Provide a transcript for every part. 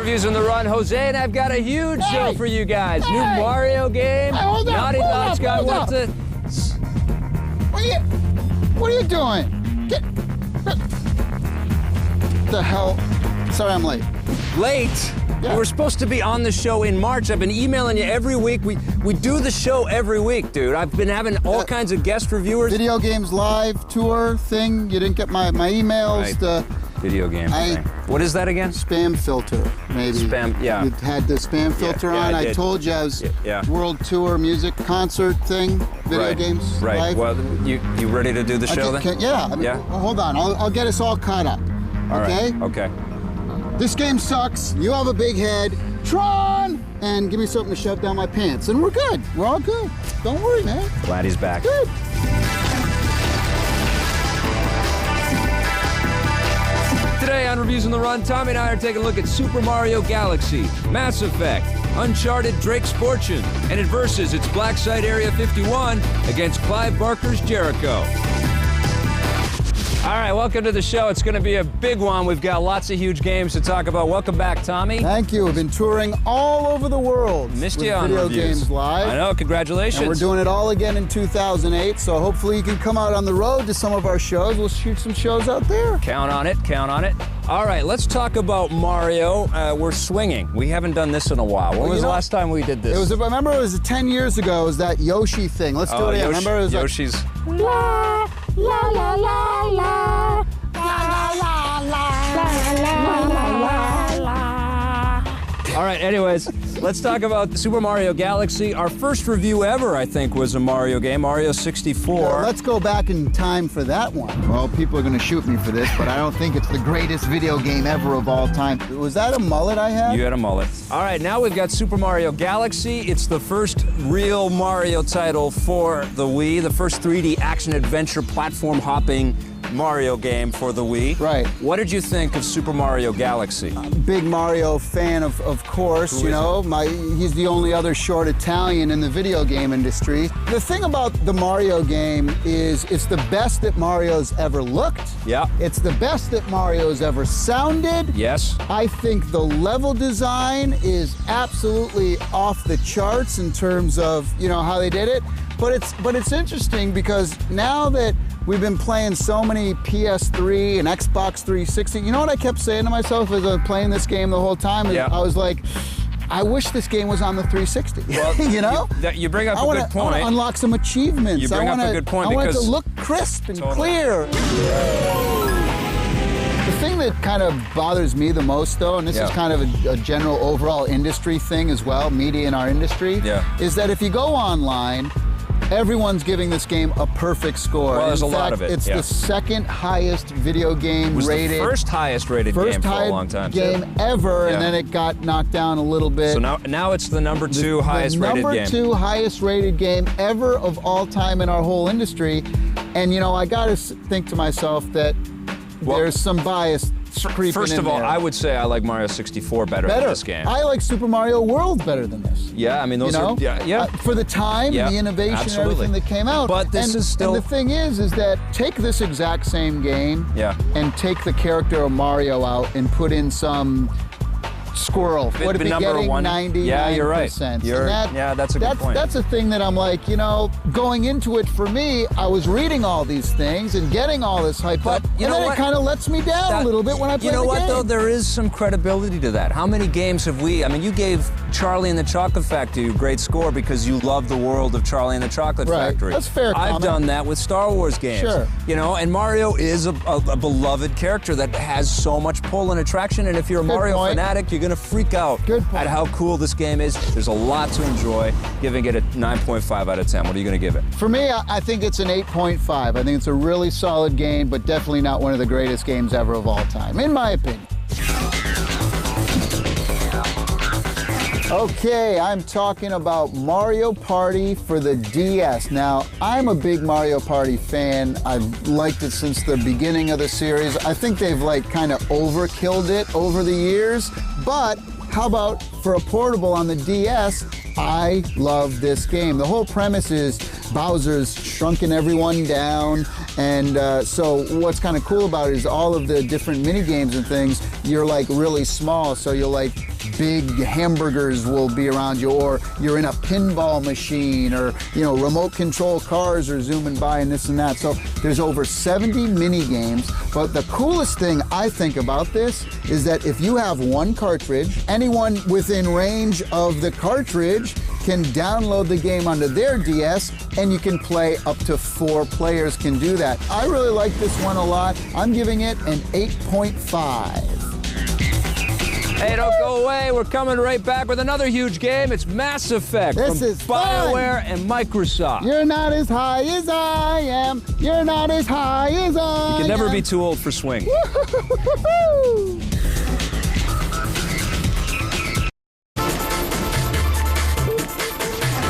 Reviews on the run, Jose, and I've got a huge show for you guys. New Mario game. Naughty Dog's got what to... What are you doing? The hell? Sorry, I'm late. Late? Yeah. We were supposed to be on the show in March. I've been emailing you every week. We do the show every week, dude. I've been having all kinds of guest reviewers. Video Games Live tour thing. You didn't get my emails. Right. The video game thing. What is that again? Spam filter, maybe. Spam, yeah. You had the spam filter on. I told you I was world tour music concert thing. Video Games Live. Well, you ready to do the show then? Yeah. Well, hold on. I'll get us all caught up. All okay? Right. Okay. This game sucks. You have a big head. Tron! And give me something to shove down my pants. And we're good. We're all good. Don't worry, man. Glad he's back. Good. Today on Reviews on the Run, Tommy and I are taking a look at Super Mario Galaxy, Mass Effect, Uncharted Drake's Fortune, and it versus its Black Site Area 51 against Clive Barker's Jericho. All right, welcome to the show. It's going to be a big one. We've got lots of huge games to talk about. Welcome back, Tommy. Thank you. We've been touring all over the world. Missed you on Video Reviews. Games Live. I know, congratulations. And we're doing it all again in 2008, so hopefully you can come out on the road to some of our shows. We'll shoot some shows out there. Count on it, count on it. All right, let's talk about Mario. We're swinging. We haven't done this in a while. When was the last time we did this? I remember it was 10 years ago. It was that Yoshi thing. Let's do it again. Remember it was Yoshi's. Like, la, la, la, la, la. All right, anyways, let's talk about Super Mario Galaxy. Our first review ever, I think, was a Mario game, Mario 64. Well, let's go back in time for that one. Well, people are going to shoot me for this, but I don't think it's the greatest video game ever of all time. Was that a mullet I had? You had a mullet. All right, now we've got Super Mario Galaxy. It's the first real Mario title for the Wii, the first 3D action-adventure platform-hopping Mario game for the Wii. Right. What did you think of Super Mario Galaxy? Big Mario fan, of course. You know, he's the only other short Italian in the video game industry. The thing about the Mario game is it's the best that Mario's ever looked. Yeah. It's the best that Mario's ever sounded. Yes. I think the level design is absolutely off the charts in terms of, you know, how they did it. But it's interesting because now that we've been playing so many PS3 and Xbox 360, you know what I kept saying to myself as I was playing this game the whole time? Yeah. I was like, I wish this game was on the 360. Well, you know? You bring up a good point. I want to unlock some achievements. You bring up a good point I want it to because... look crisp and clear. The thing that kind of bothers me the most, though, and this is kind of a general overall industry thing as well, media in our industry, is that if you go online, everyone's giving this game a perfect score. Well, there's a lot of it. It's the second highest video game rated. It was the first highest rated game for a long time. Game ever, and then it got knocked down a little bit. So now it's the number two highest rated game. Number two highest rated game ever of all time in our whole industry. And you know, I gotta think to myself that there's some bias creeping in there. First of all, I would say I like Mario 64 better than this game. I like Super Mario World better than this. Yeah, I mean, those are... Yeah. For the time, and the innovation, and everything that came out. But this is still... And the thing is that take this exact same game and take the character of Mario out and put in some squirrel. Would it be getting 99%? Yeah, you're right. That's a good point. That's a thing that I'm like, you know, going into it for me, I was reading all these things and getting all this hype up, and then it kind of lets me down a little bit when I play the game. You know what, though? There is some credibility to that. How many games have we... I mean, you gave Charlie and the Chocolate Factory a great score because you love the world of Charlie and the Chocolate Factory. That's fair comment. I've done that with Star Wars games. Sure. You know, and Mario is a beloved character that has so much pull and attraction, and if you're a Mario fanatic, you're going to freak out at how cool this game is. There's a lot to enjoy. Giving it a 9.5 out of 10. What are you going to give it? For me, I think it's an 8.5. I think it's a really solid game, but definitely not one of the greatest games ever of all time, in my opinion. Okay, I'm talking about Mario Party for the DS. Now, I'm a big Mario Party fan. I've liked it since the beginning of the series. I think they've like kind of overkilled it over the years, but how about for a portable on the DS? I love this game. The whole premise is Bowser's shrunken everyone down, And so what's kind of cool about it is all of the different mini games and things, you're like really small, so you'll like big hamburgers will be around you, or you're in a pinball machine, or remote control cars are zooming by and this and that. So there's over 70 mini games. But the coolest thing I think about this is that if you have one cartridge, anyone within range of the cartridge can download the game onto their DS, and you can play up to 4 players can do that. I really like this one a lot. I'm giving it an 8.5. Hey, don't go away. We're coming right back with another huge game. It's Mass Effect This from is fun. BioWare and Microsoft. You're not as high as I am. You're not as high as I am. You can never be too old for swing.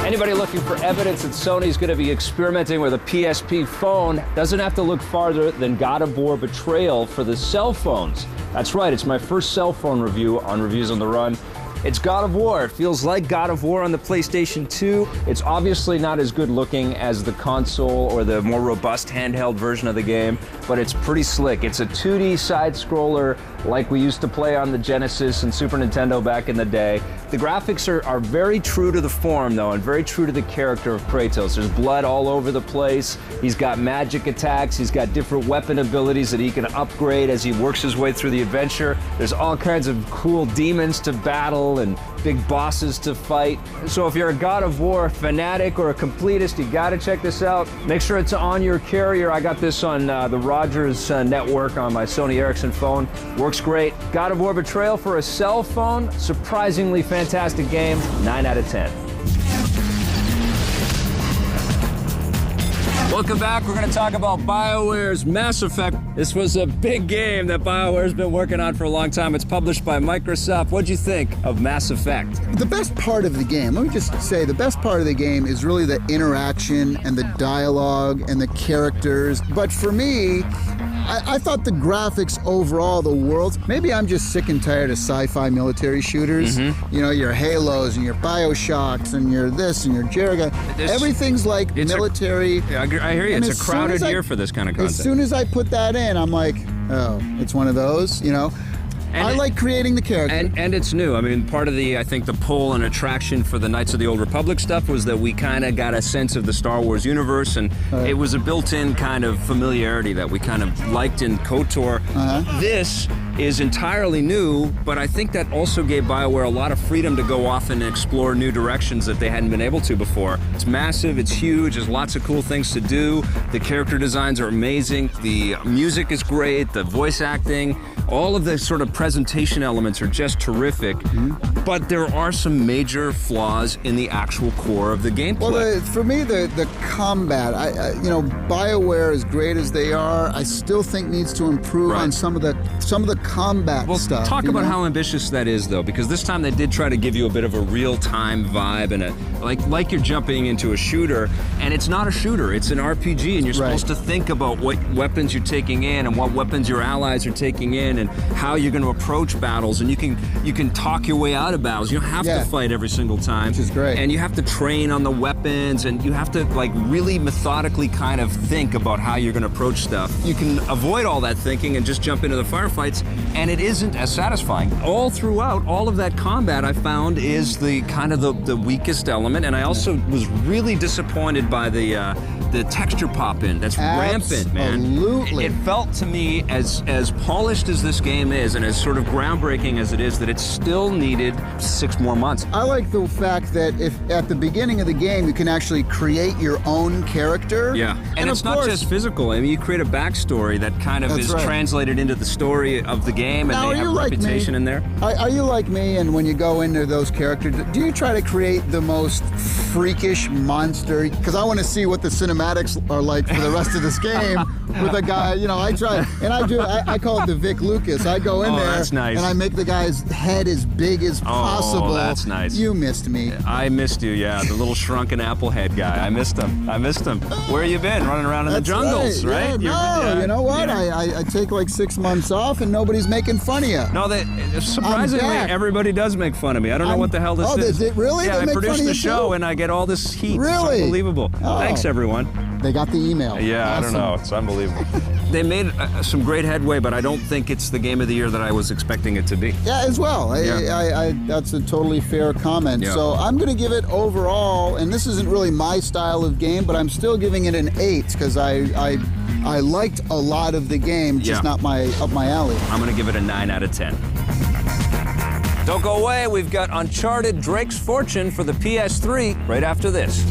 Anybody looking for evidence that Sony's going to be experimenting with a PSP phone doesn't have to look farther than God of War Betrayal for the cell phones. That's right, it's my first cell phone review on Reviews on the Run. It's God of War. It feels like God of War on the PlayStation 2. It's obviously not as good looking as the console or the more robust handheld version of the game, but it's pretty slick. It's a 2D side-scroller like we used to play on the Genesis and Super Nintendo back in the day. The graphics are very true to the form, though, and very true to the character of Kratos. There's blood all over the place. He's got magic attacks. He's got different weapon abilities that he can upgrade as he works his way through the adventure. There's all kinds of cool demons to battle and big bosses to fight. So if you're a God of War fanatic or a completist, you gotta check this out. Make sure it's on your carrier. I got this on the Rogers network on my Sony Ericsson phone. Works great. God of War Betrayal for a cell phone. Surprisingly fantastic game. 9 out of 10. Welcome back. We're going to talk about BioWare's Mass Effect. This was a big game that BioWare's been working on for a long time. It's published by Microsoft. What'd you think of Mass Effect? The best part of the game, let me just say, the best part of the game is really the interaction and the dialogue and the characters. But for me, I thought the graphics overall, the worlds, maybe I'm just sick and tired of sci-fi military shooters. You know, your Halos and your Bioshocks and your this and your Jericho. Everything's like military. I hear you. And it's a crowded year for this kind of content. As soon as I put that in, I'm like, oh, it's one of those, you know? I like creating the character. And it's new. I mean, part of the, I think, the pull and attraction for the Knights of the Old Republic stuff was that we kind of got a sense of the Star Wars universe, and it was a built-in kind of familiarity that we kind of liked in KOTOR. This is entirely new, but I think that also gave BioWare a lot of freedom to go off and explore new directions that they hadn't been able to before. It's massive, it's huge, there's lots of cool things to do. The character designs are amazing, the music is great, the voice acting, all of the sort of presentation elements are just terrific, but there are some major flaws in the actual core of the gameplay. Well, for me, the combat, you know, BioWare, as great as they are, I still think needs to improve on some of the combat stuff. Talk about how ambitious that is, though, because this time they did try to give you a bit of a real-time vibe and like you're jumping into a shooter, and it's not a shooter, it's an RPG, and you're supposed to think about what weapons you're taking in and what weapons your allies are taking in and how you're going to approach battles, and you can talk your way out of battles. You don't have to fight every single time. Which is great. And you have to train on the weapons, and you have to like really methodically kind of think about how you're going to approach stuff. You can avoid all that thinking and just jump into the firefights, and it isn't as satisfying. All throughout, all of that combat I found is the kind of the weakest element, and I also was really disappointed by the texture pop-in. That's rampant, man. Absolutely. It felt to me, as polished as this game is and as sort of groundbreaking as it is, that it still needed 6 more months. I like the fact that if at the beginning of the game you can actually create your own character. Yeah, and it's not just physical. I mean, you create a backstory that kind of is translated into the story of the game, and they have a reputation in there. Are you like me, and when you go into those characters, do you try to create the most freakish monster? Because I want to see what the cinematics are like for the rest of this game with a guy, you know, I try, and I call it the Vic Lucas. I go in there that's nice. and I make the guy's head as big as possible. Oh, that's nice. You missed me. I missed you, yeah. The little shrunken apple head guy. I missed him. Where you been? Running around in the jungles, right? Yeah, you know what? I take like 6 months off and nobody's making fun of you. No, surprisingly, everybody does make fun of me. I don't know what the hell this is. Really? Yeah, They I make produce fun of the you show too? and I get all this heat. Really? It's unbelievable. Oh. Thanks, everyone. They got the email. Yeah, Awesome. I don't know. It's unbelievable. They made some great headway, but I don't think it's the game of the year that I was expecting it to be. Yeah, as well. Yeah. That's a totally fair comment. Yeah. So I'm going to give it overall, and this isn't really my style of game, but I'm still giving it an 8 because I liked a lot of the game, just Yeah. not up my alley. I'm going to give it a 9 out of 10. Don't go away. We've got Uncharted Drake's Fortune for the PS3 right after this.